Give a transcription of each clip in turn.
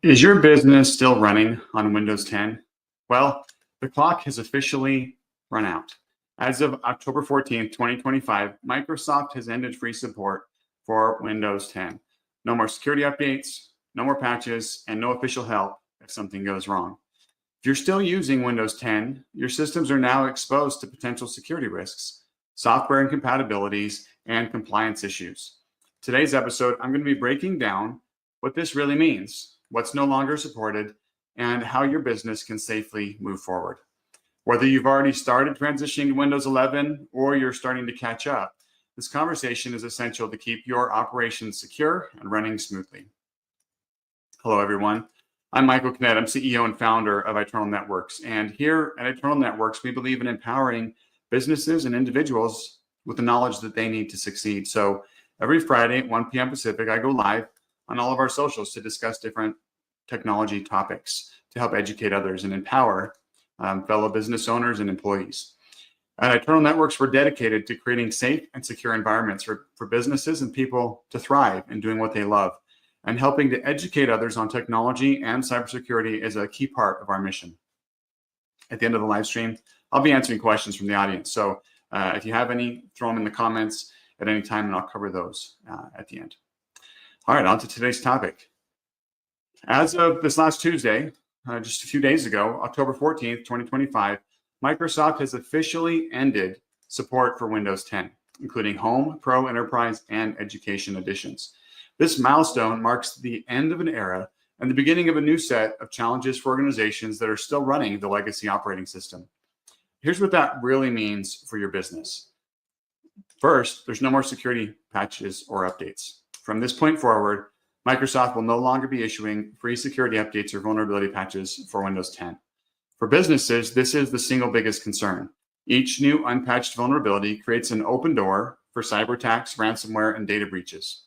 Is your business still running on Windows 10? Well, the clock has officially run out. As of October 14th, 2025, Microsoft has ended free support for Windows 10. No more security updates, no more patches, and no official help if something goes wrong. If you're still using Windows 10, your systems are now exposed to potential security risks, software incompatibilities, and compliance issues. Today's episode, I'm going to be breaking down what this really means, what's no longer supported, and how your business can safely move forward. Whether you've already started transitioning to Windows 11 or you're starting to catch up, this conversation is essential to keep your operations secure and running smoothly. Hello, everyone. I'm Michael Knett. I'm CEO and founder of Eternal Networks. And here at Eternal Networks, we believe in empowering businesses and individuals with the knowledge that they need to succeed. So every Friday at 1 p.m. Pacific, I go live on all of our socials to discuss different technology topics to help educate others and empower fellow business owners and employees. At Eternal Networks, we're dedicated to creating safe and secure environments for businesses and people to thrive in doing what they love. And helping to educate others on technology and cybersecurity is a key part of our mission. At the end of the live stream, I'll be answering questions from the audience. So if you have any, throw them in the comments at any time and I'll cover those at the end. All right, on to today's topic. As of this last Tuesday, just a few days ago, October 14th, 2025, Microsoft has officially ended support for Windows 10, including Home, Pro, Enterprise, and Education editions. This milestone marks the end of an era and the beginning of a new set of challenges for organizations that are still running the legacy operating system. Here's what that really means for your business. First, there's no more security patches or updates. From this point forward, Microsoft will no longer be issuing free security updates or vulnerability patches for Windows 10. For businesses, this is the single biggest concern. Each new unpatched vulnerability creates an open door for cyber attacks, ransomware, and data breaches.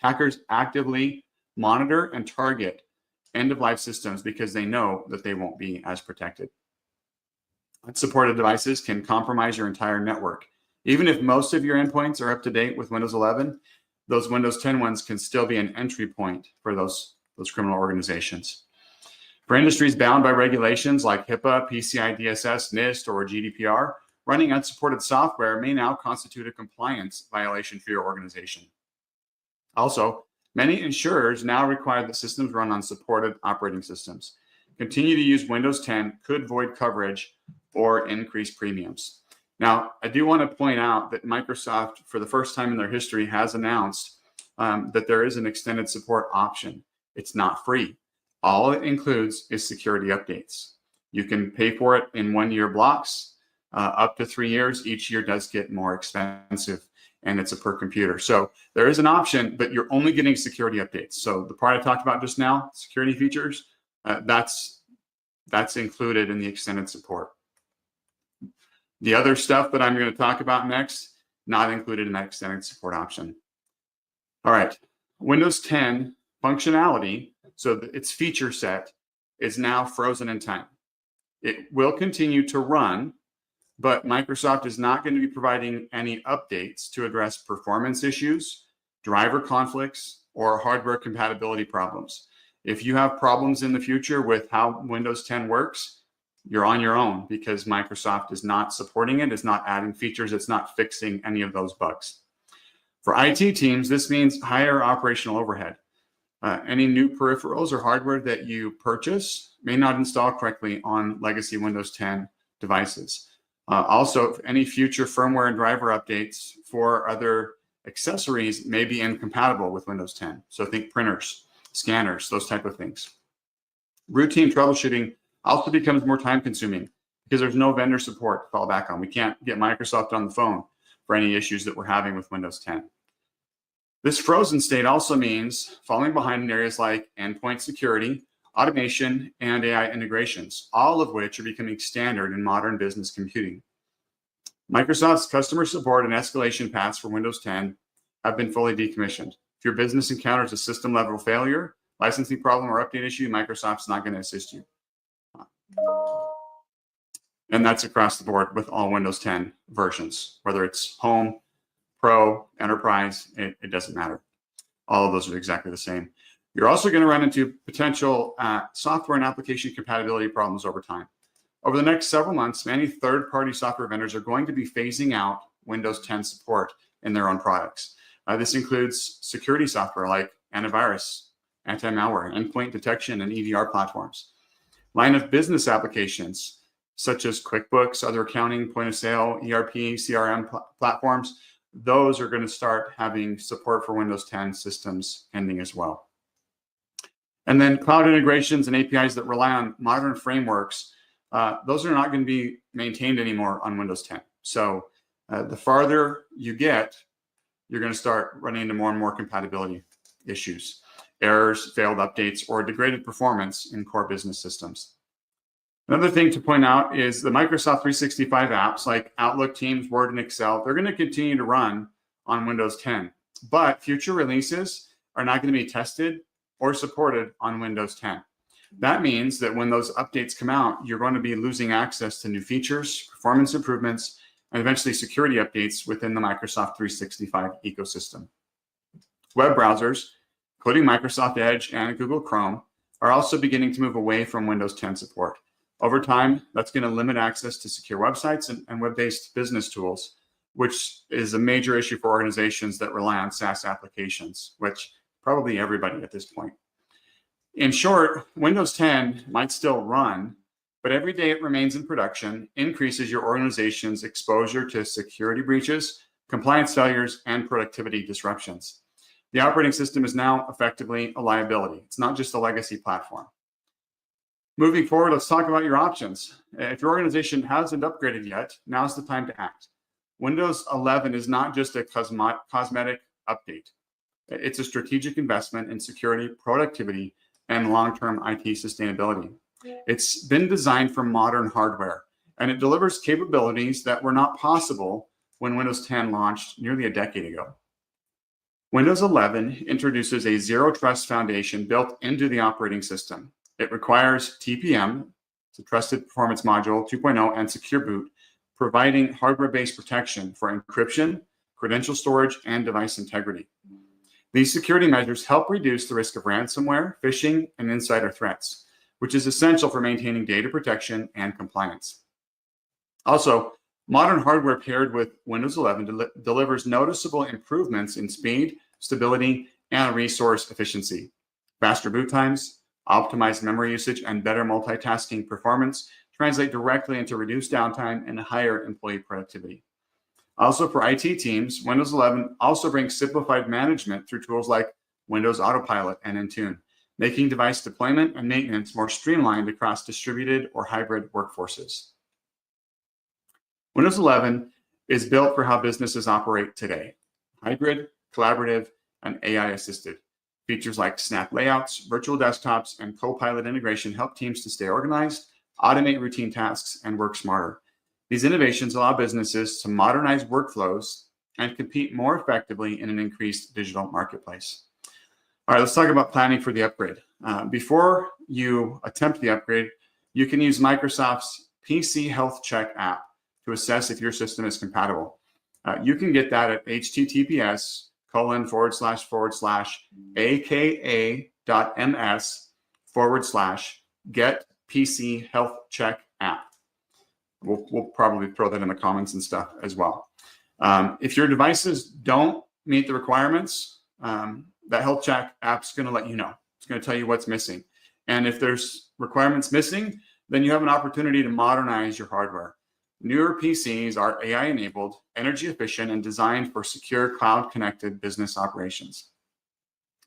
Hackers actively monitor and target end-of-life systems because they know that they won't be as protected. Unsupported devices can compromise your entire network. Even if most of your endpoints are up to date with Windows 11, those Windows 10 ones can still be an entry point for those criminal organizations. For industries bound by regulations like HIPAA, PCI DSS, NIST, or GDPR, running unsupported software may now constitute a compliance violation for your organization. Also, many insurers now require that systems run on supported operating systems. Continue to use Windows 10 could void coverage or increase premiums. Now, I do want to point out that Microsoft, for the first time in their history, has announced that there is an extended support option. It's not free. All it includes is security updates. You can pay for it in 1-year blocks, up to 3 years. Each year does get more expensive, and it's a per computer. So there is an option, but you're only getting security updates. So the part I talked about just now, security features, that's included in the extended support. The other stuff that I'm going to talk about next, not included in that extended support option. All right, Windows 10 functionality, so its feature set is now frozen in time. It will continue to run, but Microsoft is not going to be providing any updates to address performance issues, driver conflicts, or hardware compatibility problems. If you have problems in the future with how Windows 10 works, you're on your own because Microsoft is not supporting it, is not adding features, it's not fixing any of those bugs. For IT teams, this means higher operational overhead. Any new peripherals or hardware that you purchase may not install correctly on legacy Windows 10 devices. Also, any future firmware and driver updates for other accessories may be incompatible with Windows 10. So think printers, scanners, those type of things. Routine troubleshooting also becomes more time consuming because there's no vendor support to fall back on. We can't get Microsoft on the phone for any issues that we're having with Windows 10. This frozen state also means falling behind in areas like endpoint security, automation, and AI integrations, all of which are becoming standard in modern business computing. Microsoft's customer support and escalation paths for Windows 10 have been fully decommissioned. If your business encounters a system level failure, licensing problem, or update issue, Microsoft's not going to assist you. And that's across the board with all Windows 10 versions, whether it's Home, Pro, Enterprise, it doesn't matter. All of those are exactly the same. You're also going to run into potential software and application compatibility problems over time. Over the next several months, many third-party software vendors are going to be phasing out Windows 10 support in their own products. This includes security software like antivirus, anti-malware, endpoint detection, and EDR platforms. Line of business applications such as QuickBooks, other accounting, point of sale, ERP, CRM platforms, those are going to start having support for Windows 10 systems ending as well. And then cloud integrations and APIs that rely on modern frameworks, those are not going to be maintained anymore on Windows 10. So the farther you get, you're going to start running into more and more compatibility issues, errors, failed updates, or degraded performance in core business systems. Another thing to point out is the Microsoft 365 apps like Outlook, Teams, Word, and Excel, they're going to continue to run on Windows 10, but future releases are not going to be tested or supported on Windows 10. That means that when those updates come out, you're going to be losing access to new features, performance improvements, and eventually security updates within the Microsoft 365 ecosystem. Web browsers, including Microsoft Edge and Google Chrome, are also beginning to move away from Windows 10 support. Over time, that's going to limit access to secure websites and web-based business tools, which is a major issue for organizations that rely on SaaS applications, which probably everybody at this point. In short, Windows 10 might still run, but every day it remains in production increases your organization's exposure to security breaches, compliance failures, and productivity disruptions. The operating system is now effectively a liability. It's not just a legacy platform. Moving forward, let's talk about your options. If your organization hasn't upgraded yet, now's the time to act. Windows 11 is not just a cosmetic update. It's a strategic investment in security, productivity, and long-term IT sustainability. It's been designed for modern hardware, and it delivers capabilities that were not possible when Windows 10 launched nearly a decade ago. Windows 11 introduces a zero-trust foundation built into the operating system. It requires TPM, it's a Trusted Performance Module 2.0, and Secure Boot, providing hardware-based protection for encryption, credential storage, and device integrity. These security measures help reduce the risk of ransomware, phishing, and insider threats, which is essential for maintaining data protection and compliance. Also, modern hardware paired with Windows 11 delivers noticeable improvements in speed, stability, and resource efficiency. Faster boot times, optimized memory usage, and better multitasking performance translate directly into reduced downtime and higher employee productivity. Also, for IT teams, Windows 11 also brings simplified management through tools like Windows Autopilot and Intune, making device deployment and maintenance more streamlined across distributed or hybrid workforces. Windows 11 is built for how businesses operate today: hybrid, collaborative, and AI-assisted. Features like snap layouts, virtual desktops, and Copilot integration help teams to stay organized, automate routine tasks, and work smarter. These innovations allow businesses to modernize workflows and compete more effectively in an increased digital marketplace. All right, let's talk about planning for the upgrade. Before you attempt the upgrade, you can use Microsoft's PC Health Check app to assess if your system is compatible. You can get that at https://aka.ms/get PC Health Check app. We'll probably throw that in the comments and stuff as well. If your devices don't meet the requirements, that health check app's going to let you know. It's going to tell you what's missing. And if there's requirements missing, then you have an opportunity to modernize your hardware. Newer PCs are AI-enabled, energy efficient, and designed for secure cloud-connected business operations.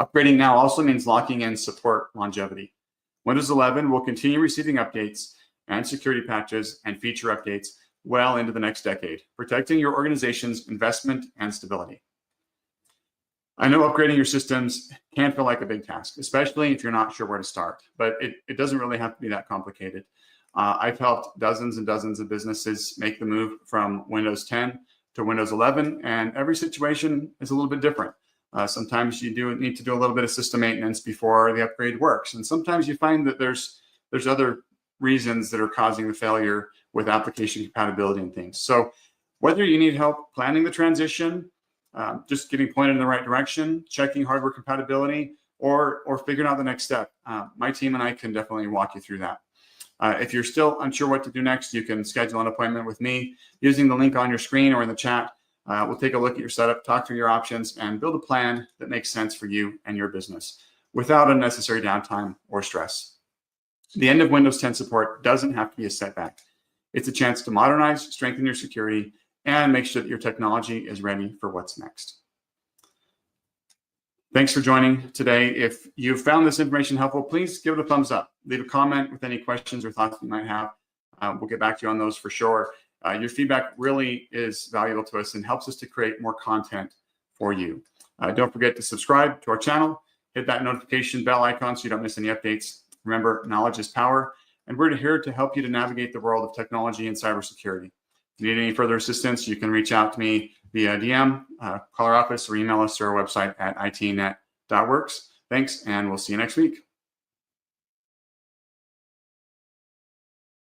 Upgrading now also means locking in support longevity. Windows 11 will continue receiving updates and security patches and feature updates well into the next decade, protecting your organization's investment and stability. I know upgrading your systems can feel like a big task, especially if you're not sure where to start, but it doesn't really have to be that complicated. I've helped dozens and dozens of businesses make the move from Windows 10 to Windows 11, and every situation is a little bit different. Sometimes you do need to do a little bit of system maintenance before the upgrade works, and sometimes you find that there's other reasons that are causing the failure with application compatibility and things. So whether you need help planning the transition, just getting pointed in the right direction, checking hardware compatibility, or figuring out the next step. My team and I can definitely walk you through that. If you're still unsure what to do next, you can schedule an appointment with me using the link on your screen or in the chat. We'll take a look at your setup, talk through your options, and build a plan that makes sense for you and your business without unnecessary downtime or stress. The end of Windows 10 support doesn't have to be a setback. It's a chance to modernize, strengthen your security, and make sure that your technology is ready for what's next. Thanks for joining today. If you found this information helpful, please give it a thumbs up. Leave a comment with any questions or thoughts you might have. We'll get back to you on those for sure. Your feedback really is valuable to us and helps us to create more content for you. Don't forget to subscribe to our channel. Hit that notification bell icon so you don't miss any updates. Remember, knowledge is power, and we're here to help you to navigate the world of technology and cybersecurity. If you need any further assistance, you can reach out to me via DM, call our office, or email us to our website at itnet.works. Thanks, and we'll see you next week.